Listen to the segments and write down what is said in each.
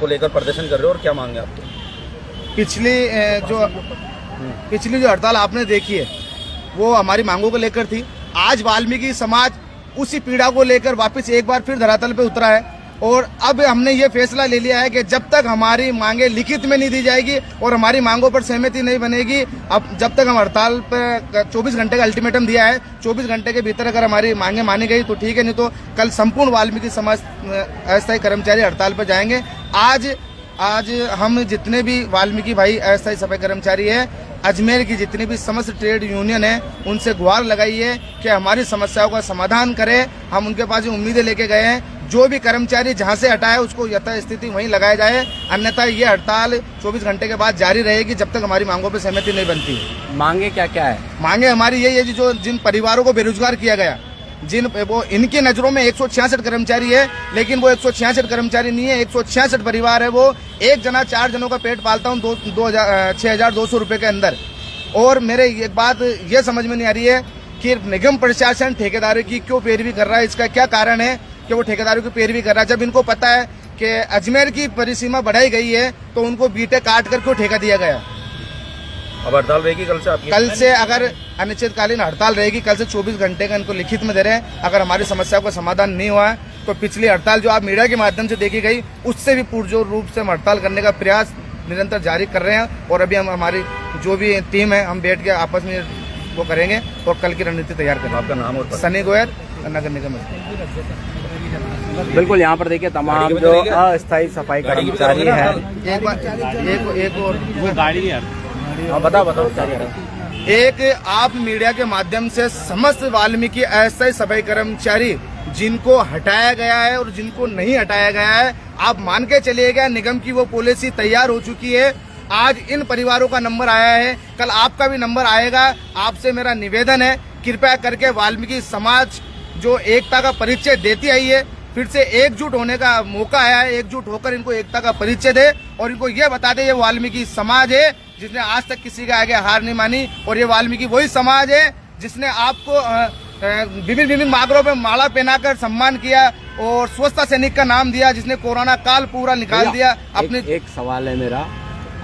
को लेकर प्रदर्शन कर रहे हो और क्या मांगे आपको? पिछली जो हड़ताल आपने देखी है वो हमारी मांगों को लेकर थी। आज वाल्मीकि समाज उसी पीड़ा को लेकर वापस एक बार फिर धरातल पे उतरा है और अब हमने ये फैसला ले लिया है कि जब तक हमारी मांगे लिखित में नहीं दी जाएगी और हमारी मांगों पर सहमति नहीं बनेगी, अब जब तक हम हड़ताल पे 24 घंटे का अल्टीमेटम दिया है, 24 घंटे के भीतर अगर हमारी मांगे मानी गई तो ठीक है, नहीं तो कल संपूर्ण वाल्मीकि समाज अस्थायी कर्मचारी हड़ताल पर जाएंगे। आज हम जितने भी वाल्मीकि भाई अस्थायी सफाई कर्मचारी है, अजमेर की जितनी भी समस्त ट्रेड यूनियन है, उनसे गुहार लगाई है कि हमारी समस्याओं का समाधान करें। हम उनके पास उम्मीदें लेके गए हैं, जो भी कर्मचारी जहां से हटा है उसको यथास्थिति वहीं लगाया जाए, अन्यथा ये हड़ताल 24 घंटे के बाद जारी रहेगी जब तक हमारी मांगों पर सहमति नहीं बनती। मांगे क्या क्या है? मांगे हमारी यही है जो जिन परिवारों को बेरोजगार किया गया, वो इनकी नजरों में 166 कर्मचारी है, लेकिन वो 166 कर्मचारी नहीं है, 166 परिवार है। वो एक जना 4 जनों का पेट पालता हूँ 6,200 रुपए के अंदर। और मेरे एक बात ये समझ में नहीं आ रही है कि निगम प्रशासन ठेकेदारों की क्यों पैरवी कर रहा है, इसका क्या कारण है कि वो ठेकेदारों की पैरवी कर रहा है, जब इनको पता है कि अजमेर की परिसीमा बढ़ाई गई है तो उनको बीटे काट कर क्यों ठेका दिया गया। अब हड़ताल रहेगी कल से आपकी? कल से अगर अनिश्चितकालीन हड़ताल रहेगी, कल से 24 घंटे का इनको लिखित में दे रहे हैं। अगर हमारी समस्याओं का समाधान नहीं हुआ है तो पिछली हड़ताल जो आप मीडिया के माध्यम से देखी गई, उससे भी पुरजोर रूप से हम हड़ताल करने का प्रयास निरंतर जारी कर रहे हैं। और अभी हम हमारी जो भी टीम है, हम बैठ के आपस में वो करेंगे और कल की रणनीति तैयार करेंगे। आपका नाम? और सनी गोयर, नगर निगम। बिल्कुल, यहाँ पर देखिए तमाम जो अस्थायी सफाई कर्मचारी है। एक और वो गाड़ी है, बताओ एक आप मीडिया के माध्यम से समस्त वाल्मीकि अस्थायी सफाई कर्मचारी जिनको हटाया गया है और जिनको नहीं हटाया गया है, आप मान के चलिएगा निगम की वो पॉलिसी तैयार हो चुकी है। आज इन परिवारों का नंबर आया है, कल आपका भी नंबर आएगा। आपसे मेरा निवेदन है, कृपया करके वाल्मीकि समाज जो एकता का परिचय देती आई है, फिर से एकजुट होने का मौका आया है, एकजुट होकर इनको एकता का परिचय दे और इनको ये बता दे ये वाल्मीकि समाज है जिसने आज तक किसी के आगे हार नहीं मानी। और ये वाल्मीकि वही समाज है जिसने आपको विभिन्न मार्गों पे माला पहनाकर सम्मान किया और स्वच्छता सैनिक का नाम दिया, जिसने कोरोना काल पूरा निकाल दिया अपने। एक सवाल है मेरा,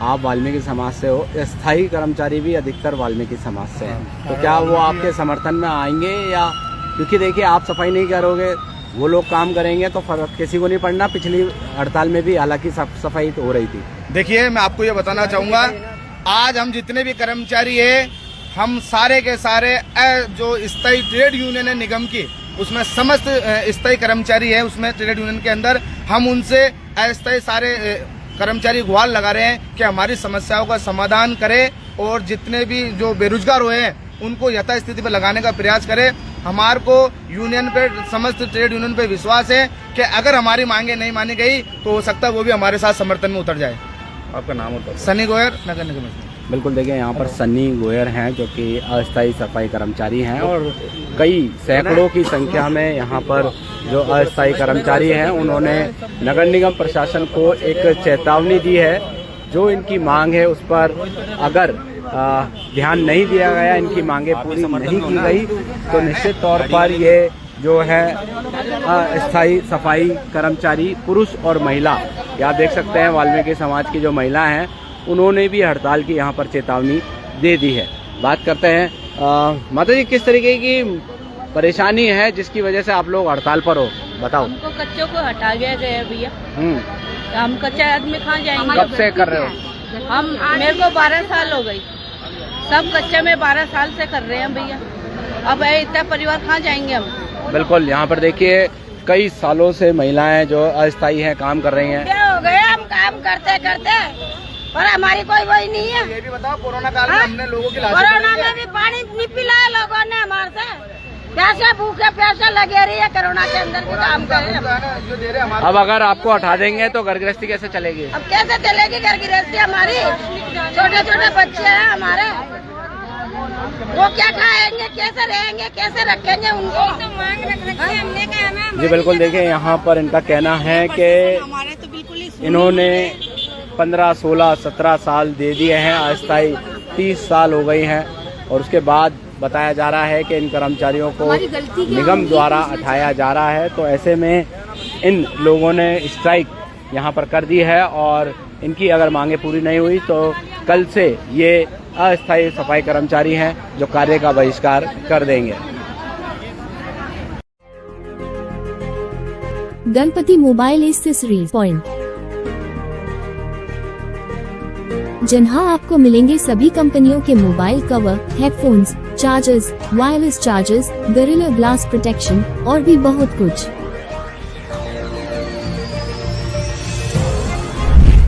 आप वाल्मीकि समाज से हो, स्थायी कर्मचारी भी अधिकतर वाल्मीकि समाज से हैं, तो क्या वो आपके समर्थन में आएंगे? या क्योंकि देखिए आप सफाई नहीं करोगे, वो लोग काम करेंगे तो फर्क किसी को नहीं पड़ना। पिछली हड़ताल में भी हालांकि सफाई तो हो रही थी। देखिए मैं आपको ये बताना चाहूंगा, आज हम जितने भी कर्मचारी है, हम सारे के सारे जो स्थायी ट्रेड यूनियन है निगम की, उसमें समस्त स्थायी कर्मचारी है, उसमें ट्रेड यूनियन के अंदर हम उनसे अस्थायी सारे कर्मचारी गुहार लगा रहे हैं कि हमारी समस्याओं का समाधान करें और जितने भी जो बेरोजगार हुए हैं उनको यथास्थिति पर लगाने का प्रयास करें। हमारे को यूनियन पे, समस्त ट्रेड यूनियन पे विश्वास है कि अगर हमारी मांगे नहीं मानी गई तो हो सकता है वो भी हमारे साथ समर्थन में उतर जाए। आपका नाम? और सनी गोयर, नगर निगम। बिल्कुल, देखिए यहाँ पर सनी गोयर हैं जो कि अस्थायी सफाई कर्मचारी हैं और कई सैकड़ों की संख्या में यहाँ पर जो अस्थायी कर्मचारी हैं उन्होंने नगर निगम प्रशासन को एक चेतावनी दी है। जो इनकी मांग है उस पर अगर ध्यान नहीं दिया गया, इनकी मांगे पूरी नहीं की गई तो निश्चित तौर पर ये जो है स्थायी सफाई कर्मचारी पुरुष और महिला, ये आप देख सकते हैं वाल्मीकि समाज की जो महिला हैं उन्होंने भी हड़ताल की यहाँ पर चेतावनी दे दी है। बात करते हैं माता जी, किस तरीके की परेशानी है जिसकी वजह से आप लोग हड़ताल पर हो, बताओ। हमको कच्चों को हटा गया गया भैया, हम कच्चे आदमी कहाँ जाएंगे? कब से कर रहे हो? हम मेरे को 12 साल हो गई, सब कच्चे में 12 साल से कर रहे हैं भैया। अब इतना परिवार कहाँ जाएंगे हम? बिल्कुल, यहाँ पर देखिए कई सालों से महिलाएं जो अस्थायी हैं काम कर रही हैं। क्या हो गया, हम काम करते करते पर हमारी कोई वही नहीं है। ये भी बताओ, कोरोना काल में हमने लोगों की कोरोना में भी पानी नहीं पिलाया लोगों ने हमारे से, कैसे भूखे प्यासे लगे रही है कोरोना के अंदर भी काम कर रहे हैं। अब अगर आपको हटा देंगे तो घर गृहस्थी कैसे चलेगी? अब कैसे चलेगी घर गृहस्थी हमारी? छोटे छोटे बच्चे हैं हमारे, वो क्या खाएंगे, कैसे रहेंगे, कैसे रखेंगे उनको? मांग रखी हमने कहा। जी बिल्कुल, देखिए यहाँ पर इनका कहना है कि इन्होंने 15, 16, 17 साल दे दिए हैं, अस्थायी 30 साल हो गई हैं और उसके बाद बताया जा रहा है कि इन कर्मचारियों को निगम द्वारा हटाया जा रहा है। तो ऐसे में इन लोगों ने स्ट्राइक यहाँ पर कर दी है और इनकी अगर मांगे पूरी नहीं हुई तो कल से ये अस्थायी सफाई कर्मचारी हैं जो कार्य का बहिष्कार कर देंगे। गणपति मोबाइल एक्सेसरीज पॉइंट, जहां आपको मिलेंगे सभी कंपनियों के mobile cover, headphones, chargers, wireless chargers, gorilla glass protection और भी बहुत कुछ।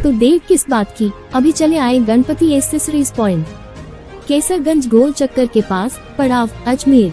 तो देर किस बात की, अभी चले आए गणपति एक्सेसरीज पॉइंट, केसरगंज गोल चक्कर के पास, पड़ाव, अजमेर।